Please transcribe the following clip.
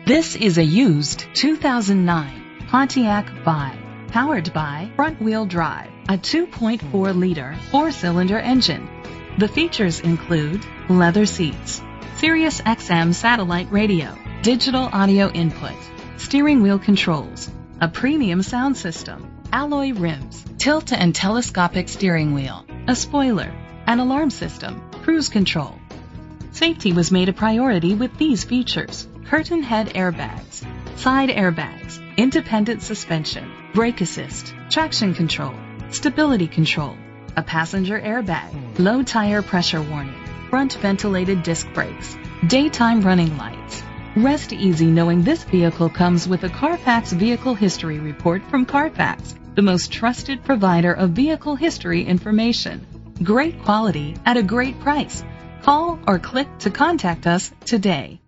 This is a used 2009 Pontiac Vibe, powered by front-wheel drive, a 2.4-liter four-cylinder engine. The features include leather seats, Sirius XM satellite radio, digital audio input, steering wheel controls, a premium sound system, alloy rims, tilt and telescopic steering wheel, a spoiler, an alarm system, cruise control. Safety was made a priority with these features: curtain head airbags, side airbags, independent suspension, brake assist, traction control, stability control, a passenger airbag, low tire pressure warning, front ventilated disc brakes, daytime running lights. Rest easy knowing this vehicle comes with a Carfax Vehicle History Report from Carfax, the most trusted provider of vehicle history information. Great quality at a great price. Call or click to contact us today.